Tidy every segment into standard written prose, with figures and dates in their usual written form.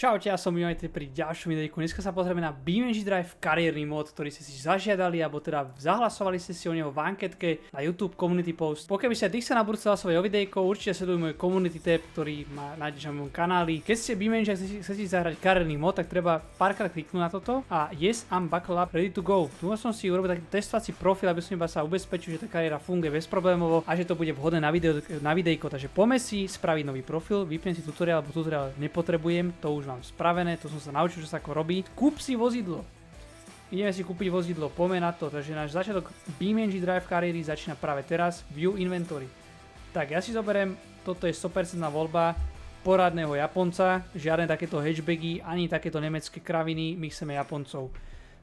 Čaute, ja som Mimajte pri ďalšom videjku. Dneska sa pozrieme na BeamNG Drive kariérny mod, ktorý ste si zažiadali, alebo teda zahlasovali ste si o neho v anketke na YouTube Community Post. Pokiaľ by ste tých sa na budúce hlasovali o videjko, určite sleduj môj Community tab, ktorý nájdeš na mojom kanáli. Keď ste BeamNG a chcete zahrať kariérny mod, tak treba párkrát kliknúť na toto a yes, I'm buckle up, ready to go. Tu som si urobil taký testovací profil, aby som iba sa ubezpečil, že tá kariéra funguje bezproblémovo a že to bude vhodné na videjko. Takže poďme si spraviť nový profil, vypnem si tutoriál, lebo tutoriál nepotrebujem, to už mám spravené, to som sa naučil, čo sa ako robí. Kúp si vozidlo. Ideme si kúpiť vozidlo, poďme na to. Takže náš začiatok BeamNG Drive kariéry začína práve teraz. View Inventory. Tak ja si zoberiem, toto je 100% voľba poradného Japonca. Žiadne takéto hatchbagy, ani takéto nemecké kraviny, my chceme Japoncov.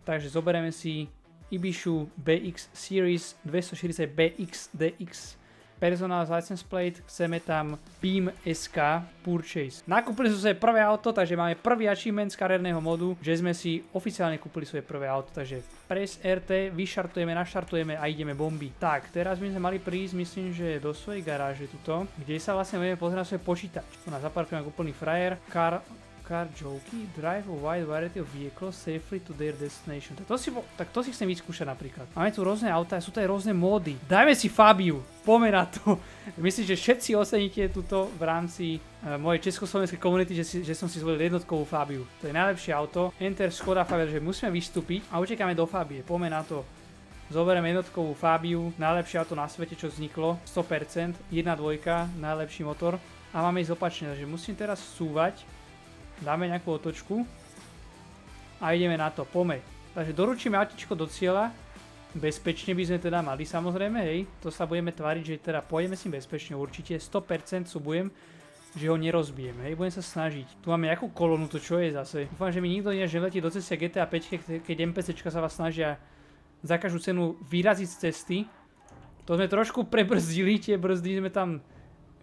Takže zoberieme si Ibishu BX Series 240 BX DX Personal License Plate, chceme tam Beam SK Purchase. Nakúpili sme svoje prvé auto, takže máme prvý achievement z kariérneho modu, že sme si oficiálne kúpili svoje prvé auto, takže press RT, vyšartujeme, naštartujeme a ideme bomby. Tak, teraz by sme mali prísť, myslím, že do svojej garáže tuto, kde sa vlastne budeme pozrieť na svoj počítač. Tu nás zaparkujem ako úplný frajer. Car jockey, drive a wide variety of vehicles safely to their destination. Tak to si chcem vyskúšať napríklad. Máme tu rôzne autá, sú tu aj rôzne módy. Dajme si Fabiu, poďme na to. Myslím, že všetci oceníte tuto v rámci mojej československej komunity, že som si zvolil jednotkovú Fabiu. To je najlepšie auto. Enter Škoda Fabia, že musíme vystúpiť a utekáme do Fabie. Poďme na to. Zoberieme jednotkovú Fabiu, najlepšie auto na svete, čo vzniklo, 100%, 1.2, najlepší motor. A máme ísť opačne, takže musím teraz súvať. Dáme nejakú otočku a ideme na to, poďme. Takže doručíme autičko do cieľa, bezpečne by sme teda mali samozrejme, hej. To sa budeme tváriť, že teda pôjdeme si bezpečne určite, 100% súbujem, že ho nerozbijem, hej. Budem sa snažiť. Tu máme nejakú kolónu, to čo je zase. Dúfam, že mi nikto neletí do cesty GTA 5, keď NPCčka sa vás snažia za každú cenu vyraziť z cesty. To sme trošku prebrzdili, tie brzdy sme tam,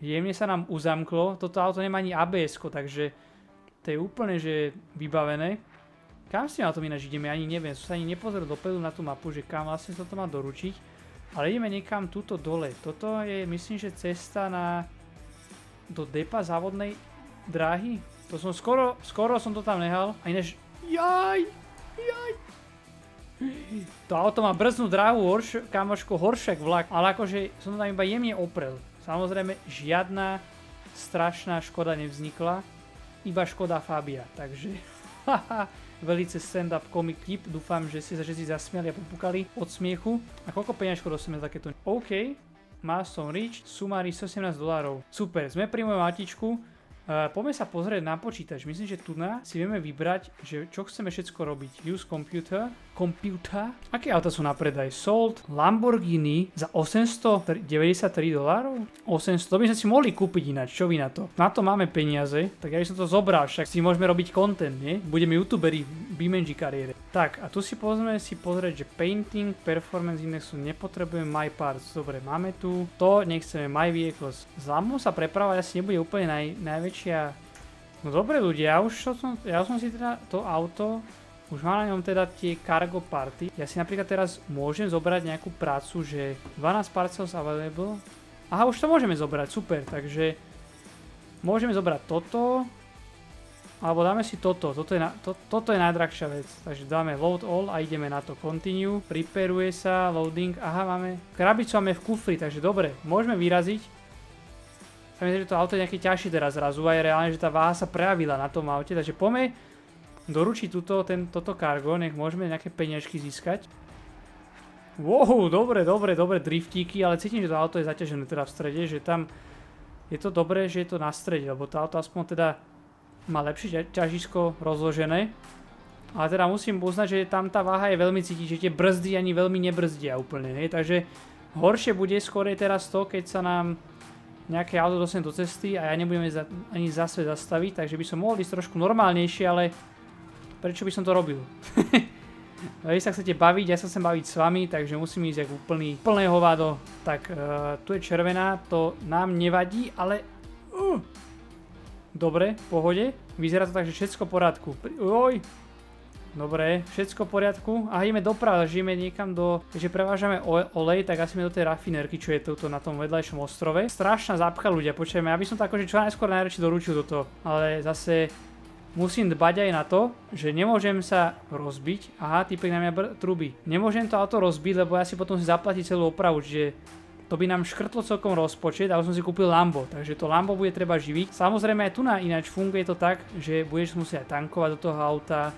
jemne sa nám uzamklo. Toto auto nemá ani ABS-ko, takže to je úplne, že vybavené. Kam si na to ináč ideme, ani neviem. Som sa ani nepozrel dopredu na tú mapu, že kam vlastne sa to má doručiť. Ale ideme niekam túto dole. Toto je, myslím, že cesta do depa závodnej dráhy. To som skoro som to tam nehal. A ináč, jaj. To auto má brznú dráhu, kamoško, horšak vlak. Ale akože som to tam iba jemne oprel. Samozrejme, žiadna strašná škoda nevznikla. Iba Škoda Fabia, takže velice stand-up comic clip, dúfam, že si zasmiali a popukali od smiechu. A koľko peňažko dostaneme takéto? OK, milestone reach, sumári $118. Super, sme pri mojom autičku. Poďme sa pozrieť na počítač, myslím, že tu si vieme vybrať, že čo chceme všetko robiť. Use computer. Aké auta sú na predaj? Sold Lamborghini za $893. 800, to by sme si mohli kúpiť ináč, čo vy na to? Na to máme peniaze, tak ja by som to zobral, však si môžeme robiť content, nie? Budeme youtuberi v BeamNG kariére. Tak, a tu si pozrieme pozrieť, že painting, performance indexu nepotrebujeme, my parts, dobre, máme tu. To nechceme, my vehicles. S Lambom sa prepravať asi nebude úplne najväčšia. No dobre ľudia, ja som si teda to auto, už mám na ňom teda tie cargo party. Ja si napríklad teraz môžem zobrať nejakú prácu, že 12 parcels available. Aha, už to môžeme zobrať, super, takže môžeme zobrať toto, alebo dáme si toto, toto je najdrahšia vec. Takže dáme load all a ideme na to, continue, preparuje sa, loading, aha, máme, krabicu máme v kufri, takže dobre, môžeme vyraziť. Ja myslím, že to auto je nejaké ťažšie teraz zrazu a je reálne, že tá váha sa prejavila na tom aute, takže poďme doručiť toto cargo, nech môžeme nejaké peniažky získať. Wow, dobre driftíky, ale cítim, že to auto je zaťažené teda v strede, že tam je to dobré, že je to na strede, lebo to auto aspoň teda má lepšie ťažisko rozložené. Ale teda musím uznať, že tam tá váha je veľmi cítiť, že tie brzdy ani veľmi nebrzdia úplne, hej, takže horšie bude skôr teraz to, keď sa nám nejaké auto dostane do cesty a ja nebudem ani zase zastaviť, takže by som mohol ísť trošku normálnejšie, ale prečo by som to robil? Vy sa chcete baviť, ja sa chcem baviť s vami, takže musím ísť ako úplné hovado. Tak, tu je červená, to nám nevadí, ale dobre, v pohode. Vyzerá to tak, že všetko v poriadku. Dobre, všetko v poriadku. A ideme doprava, že ideme niekam keďže prevážame olej, tak asi do tej rafinerky, čo je tuto na tom vedľajšom ostrove. Strašná zápcha ľudia, počujeme, ja by som to akože čo najskôr najradšej doručil do toho, ale zase musím dbať aj na to, že nemôžem sa rozbiť. Aha, typek na mňa trúbi. Nemôžem to auto rozbiť, lebo ja si potom si zaplatím celú opravu, čiže to by nám škrtlo celkom rozpočet, ale som si kúpil Lambo, takže to Lambo bude treba živiť. Samozrejme aj tu ináč funguje to tak, že budeš musieť aj tankovať do toho auta,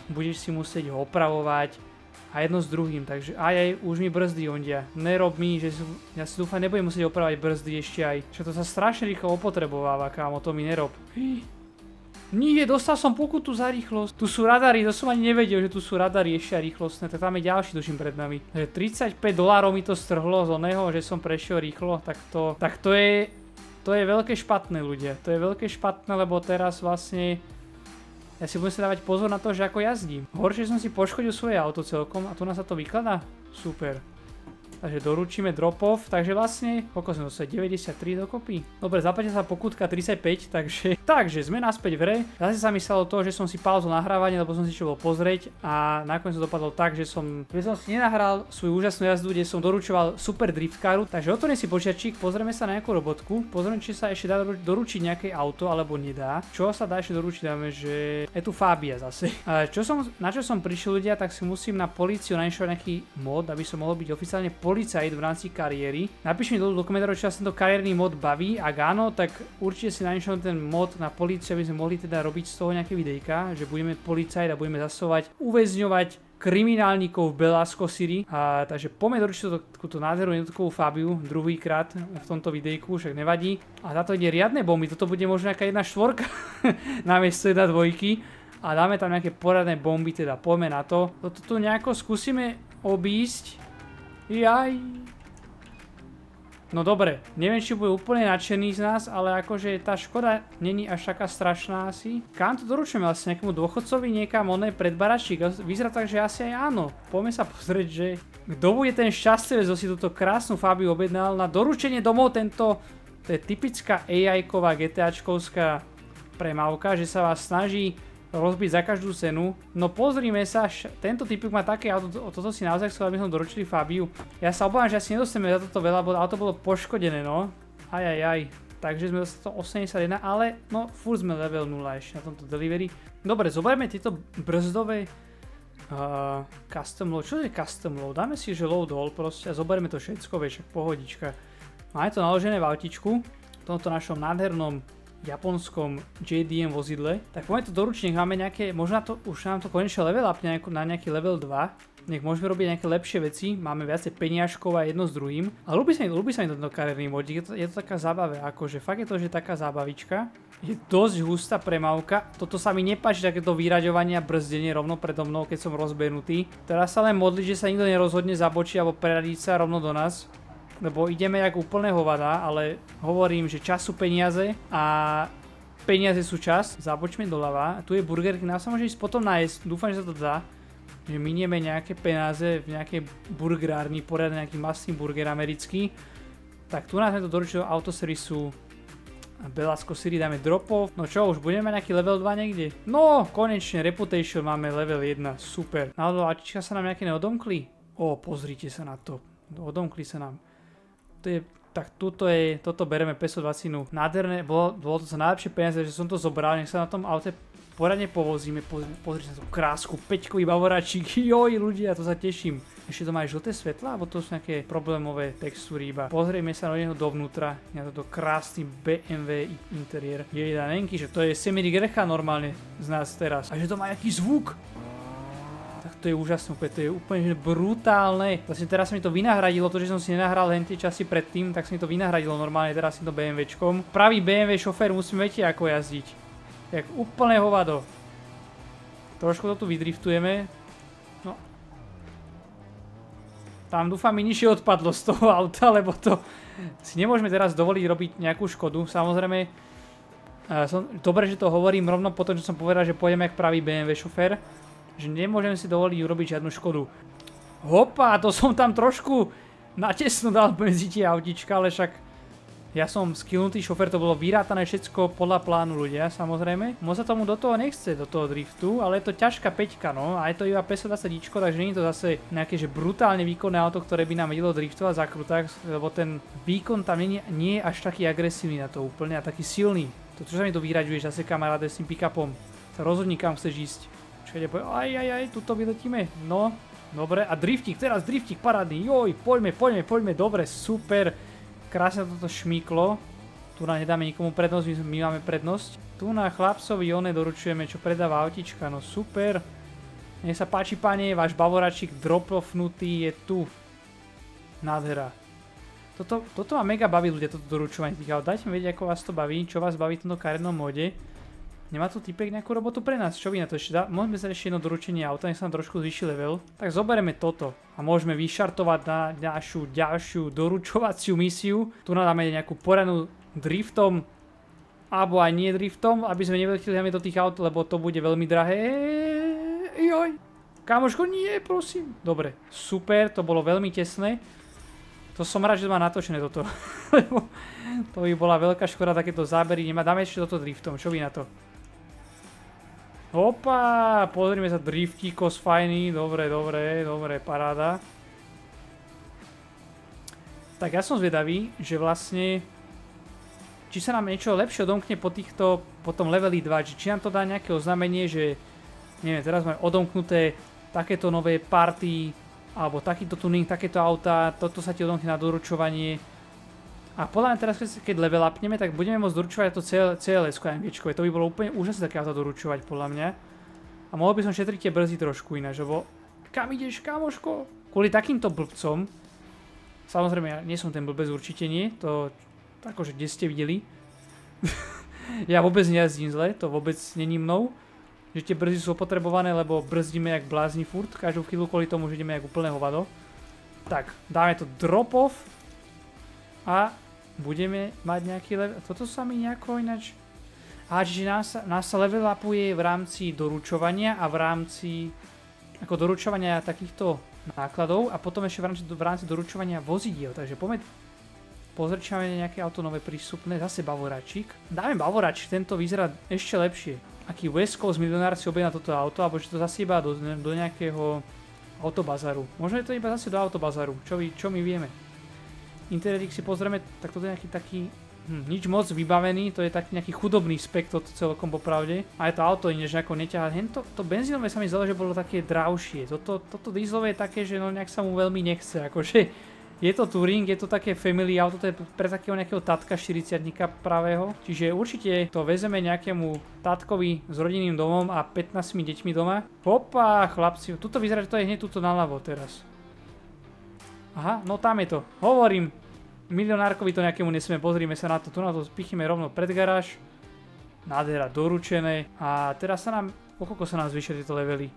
budeš si musieť ho opravovať a jedno s druhým, takže aj už mi brzdy ondia. Nerob mi, že ja si dúfam nebudem musieť opravovať brzdy ešte aj. Čo to sa strašne rýchlo opotrebováva, kámo, to mi nerob. Nie, dostal som pokutu za rýchlosť. Tu sú radary, to som ani nevedel, že tu sú radary ešte aj rýchlostné, tak tam je ďalší tuším pred nami. Takže $35 mi to strhlo z oného, že som prešiel rýchlo, tak to je veľké špatné ľudia. To je veľké špatné, lebo teraz vlastne ja si budem sa dávať pozor na to, že ako jazdím. Horšie som si poškodil svoje auto celkom a tu nás sa to vykladá. Super. Takže doručíme drop-off, takže vlastne, koľko sme dostali, 93 dokopy. Dobre, zaplatia sa pokutka 35, takže sme naspäť v hre. Zase sa mi stalo to, že som si pauzol nahrávanie, lebo som si čo bol pozrieť a nakoniec to dopadlo tak, že som si nenahral svoju úžasnú jazdu, kde som doručoval super driftkaru. Takže otvorím si počiarčík, pozrieme sa na nejakú robotku, pozrieme, či sa ešte dá doručiť nejaké auto alebo nedá. Čo sa dá ešte doručiť, dáme, že je tu Fabia zase. Na čo som prišiel ľudia, tak si musím na políciu nainštalovať nejaký mod, aby som mohol byť oficiálne policajt v rámci kariéry. Napíš mi do komentárov, či vás tento kariérny mod baví. Ak áno, tak určite si nainštalujem ten mod na políciu, aby sme mohli teda robiť z toho nejaké videjka, že budeme policajt a budeme zasovať, uväzňovať kriminálnikov v Belasco City. Takže poďme doručiť túto nádhernú jednotkovú Fabiu druhýkrát v tomto videjku, však nevadí. A táto ide riadne bomby, toto bude možno nejaká 1.4 namiesto 1.2 a dáme tam nejaké poradné bomby, teda poďme na to. Toto tu nejako skúsime obísť. Jaj. No dobre, neviem, či bude úplne nadšený z nás, ale akože tá škoda není až taká strašná asi. Kam to doručujeme vlastne nejakému dôchodcovi niekam pred baračík? Vyzerá tak, že asi aj áno. Poďme sa pozrieť, že kto bude ten šťastlivec, kto si túto krásnu Fabiu objednal na doručenie domov. To je typická AI-ková GTAčkovská premávka, že sa vás snaží rozbiť za každú cenu. No pozrime sa, tento typik má také auto, toto si naozaj chcel, aby sme doručili Fabiu. Ja sa obávam, že asi nedostaneme za toto veľa, bo auto bolo poškodené, no. Ajajaj. Takže sme dostali 81, ale no furt sme level 0 ešte na tomto delivery. Dobre, zoberme tieto brzdové custom load. Čo je custom load? Dáme si, že load all proste a zoberme to všetko, však pohodička. Máme to naložené v autičku, v tomto našom nádhernom japonskom JDM vozidle. Tak poďme to doručiť, nech máme nejaké, možno už nám to konečne level up na nejaký level 2. Nech môžeme robiť nejaké lepšie veci, máme viacej peniažkov a jedno s druhým. A ľúbi sa mi tento kariérny modík, je to taká zábava, akože fakt je to, že taká zábavička. Je dosť hustá premávka, toto sa mi nepáči, takéto vyraďovanie a brzdenie rovno predo mnou, keď som rozbehnutý. Teraz sa len modliť, že sa nikto nerozhodne zabočiť alebo preradiť sa rovno do nás. Lebo ideme jak úplne hovada, ale hovorím, že čas sú peniaze a peniaze sú čas. Zabočme doľava. Tu je Burger King, nám sa môže ísť potom nájsť, dúfam, že sa to dá. Že minieme nejaké peniaze v nejakej burgerárni, poriadne nejaký masný burger americký. Tak tu nás to doručilo autoservisu Belasco City, dáme drop-off. No čo, už budeme mať nejaký level 2 niekde? No, konečne, Reputation máme level 1, super. Náhodou ačička sa nám nejaké neodomkli? Pozrite sa na to, odomkli sa nám. Tak toto bereme peso 20. Nádherné, bolo to za najlepšie peniaze, že som to zobral, nech sa na tom aute poradne povozíme. Pozrite sa na tú krásku, 5-kový bavoráčik, joj ľudia, to sa teším. Ešte to má aj žlté svetlá, alebo to sú nejaké problémové textúry iba. Pozrieme sa na neho dovnútra, na toto krásny BMW interiér. Je danenky, že to je Semi Grecha normálne z nás teraz. A že to má jaký zvuk. Tak to je úžasné, to je úplne brutálne. Vlastne teraz sa mi to vynahradilo, to, že som si nenahral len tie časy predtým, tak sa mi to vynahradilo normálne teraz s týmto BMWčkom. Pravý BMW šofér musíme vedieť ako jazdiť. Jak úplne hovado. Trošku to tu vydriftujeme. No. Tam dúfam mi nižšie odpadlo z toho auta, lebo to si nemôžeme teraz dovoliť robiť nejakú škodu. Samozrejme, dobre, že to hovorím rovno po tom, že som povedal, že pôjdeme jak pravý BMW šofér. Že nemôžem si dovoliť urobiť žiadnu škodu. Hopa, to som tam trošku natesno dal medzi tie autička, ale však ja som skillnutý šofér, to bolo vyrátané všetko podľa plánu ľudia, samozrejme. Moc sa tomu do toho nechce, do toho driftu, ale je to ťažká peťka, no. A je to iba 520, takže nie je to zase nejaké že brutálne výkonné auto, ktoré by nám vedelo driftovať za krutách, lebo ten výkon tam nie je až taký agresívny na to úplne a taký silný. To čo sa mi to vyraďuje zase kamaráde s tým pick-upom. sa rozhodni, kam chceš ísť. Čakajte, aj, tuto vyletíme. No, dobre. A driftík, teraz driftík parádny. Joj, poďme, dobre, super. Krásne toto šmíklo. Tu nám nedáme nikomu prednosť, my máme prednosť. Tu na chlapcovi one doručujeme, čo predáva autička, no super. Nech sa páči, pane, váš bavoračík dropofnutý je tu. Nádhera. Toto ma mega baví ľudia, toto doručovanie tých aut. Dajte mi vedieť, ako vás to baví, čo vás baví v tomto karetnom móde. Nemá tu typek nejakú robotu pre nás, čo vy na to ešte dá? Môžeme sa ešte jedno doručenie auta, nech sa nám trošku zvýši level. Tak zoberieme toto a môžeme vyšartovať na našu ďalšiu doručovaciu misiu. Tu nadáme nejakú poradnú driftom, alebo aj nie driftom, aby sme nevyleteli hlavne do tých aut, lebo to bude veľmi drahé. Joj. Kamoško, nie, prosím. Dobre, super, to bolo veľmi tesné. To som rád, že to má natočené toto. Lebo to by bola veľká škoda takéto zábery. Dáme ešte toto driftom, čo vy na to? Opa, pozrime sa, driftíkos fajný. Dobre, paráda. Tak ja som zvedavý, že vlastne či sa nám niečo lepšie odomkne po tom leveli 2, či nám to dá nejaké oznámenie, že neviem, teraz máme odomknuté takéto nové party, alebo takýto tuning, takéto auta, toto sa ti odomkne na doručovanie. A podľa mňa teraz, keď level upneme, tak budeme môcť doručovať to CLS-ko AMGčkové. To by bolo úplne úžasné také auta doručovať, podľa mňa. A mohol by som šetriť tie brzdy trošku ináč, lebo kam ideš, kamoško? Kvôli takýmto blbcom, samozrejme, ja nie som ten blbec, určite nie, to akože kde ste videli. Ja vôbec nejazdím zle, to vôbec není mnou. Že tie brzdy sú opotrebované, lebo brzdíme jak blázni furt, každú chvíľu kvôli tomu, že ideme jak úplné hovado. Tak, dáme to drop off a budeme mať nejaký level. Toto sa mi nejako ináč... čiže nás sa level upuje v rámci doručovania a v rámci ako doručovania takýchto nákladov a potom ešte v rámci doručovania vozidiel. Takže poďme pozrieť, či máme nejaké auto nové prístupné. Zase bavoračík. Dáme bavoračík, tento vyzerá ešte lepšie. Aký West Coast milionár si objedná toto auto, alebo že to zase iba do nejakého autobazaru. Možno je to iba zase do autobazaru, čo my vieme. Interiérik si pozrieme, tak toto je nejaký taký, nič moc vybavený, to je taký nejaký chudobný spek toto celkom popravde. A je to auto inéž nejako neťahá. To benzínové sa mi zdalo, že bolo také dravšie. Toto dieselové je také, že no nejak sa mu veľmi nechce, akože je to touring, je to také family auto, to je pre takého nejakého tatka 40-tníka pravého. Čiže určite to vezeme nejakému tatkovi s rodinným domom a 15 deťmi doma. Hopa, chlapci, tuto vyzerá, že to je hneď tuto naľavo teraz. Aha, no tam je to. Hovorím, milionárkovi to nejakému nesme, pozrime sa na to. Tu na to spichneme rovno pred garáž. Nádhera, doručené. A teraz sa nám, koľko sa nám zvýšia tieto levely?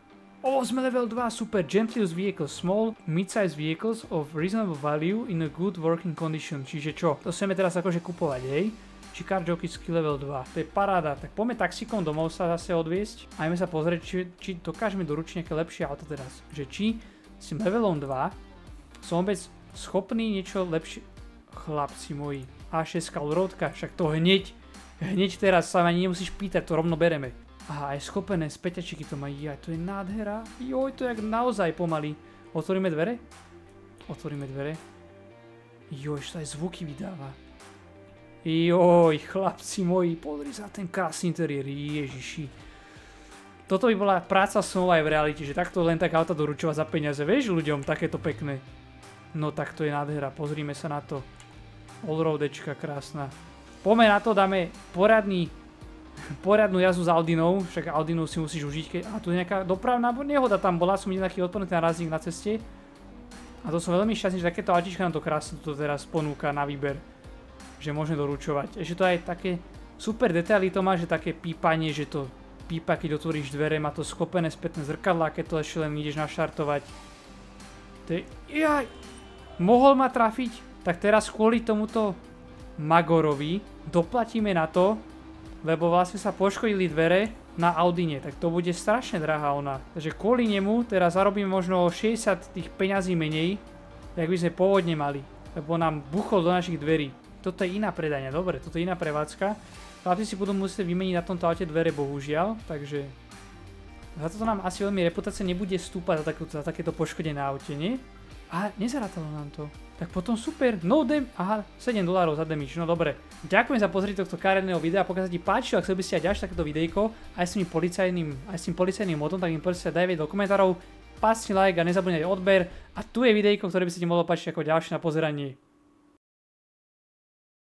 Sme level 2, super. Gently used vehicles, small, mid-size vehicles of reasonable value in a good working condition. Čiže čo? To chceme teraz akože kupovať, hej? Či car jockey skill level 2. To je paráda. Tak poďme taxíkom domov sa zase odviesť. A ideme sa pozrieť, či dokážeme doručiť nejaké lepšie auto teraz. Že či s levelom 2 som vôbec schopný niečo lepšie. Chlapci moji. A6 Allroadka, však to hneď teraz sa ani nemusíš pýtať, to rovno bereme. Aha, aj schopené späťačiky to mají, aj to je nádhera. Joj, to je jak naozaj pomaly. Otvoríme dvere? Otvoríme dvere. Joj, to aj zvuky vydáva. Joj, chlapci moji, pozri sa ten krásny interiér, ježiši. Toto by bola práca snov aj v realite, že takto len tak auta doručovať za peniaze, vieš ľuďom, takéto pekné. No tak to je nádhera, pozrime sa na to. Allroadečka krásna. Poďme na to, dáme poriadnu jazdu s Audinou, však Audinu si musíš užiť, a tu je nejaká dopravná nehoda tam bola, som videl nejaký odporný narazník na ceste. A to som veľmi šťastný, že takéto autička nám to krásne to teraz ponúka na výber, že môžeme doručovať. Ešte to aj také super detaily to má, že také pípanie, že to pípa, keď otvoríš dvere, má to sklopené spätné zrkadlá, keď to ešte len ideš naštartovať. To je... Jaj! Mohol ma trafiť? Tak teraz kvôli tomuto Magorovi doplatíme na to, lebo vlastne sa poškodili dvere na Audine, tak to bude strašne drahá ona. Takže kvôli nemu teraz zarobíme možno 60 tých peňazí menej, jak by sme pôvodne mali, lebo nám buchol do našich dverí. Toto je iná predajňa, dobre, toto je iná prevádzka. Chlapci si budú musieť vymeniť na tomto aute dvere, bohužiaľ, takže za toto nám asi veľmi reputácia nebude stúpať za takéto poškodené aute, nie? Aha, nezarátalo nám to. Tak potom super, no damage, aha, $7 za damage, no dobre. Ďakujem za pozrieť tohto karetného videa, pokiaľ sa ti páčilo, ak chcel by si aj ďalšie takéto videjko, aj s tým policajným modom, tak im poďte sa daj vedieť do komentárov, pásni like a nezabudni aj odber. A tu je videjko, ktoré by sa ti mohlo páčiť ako ďalšie na pozeranie.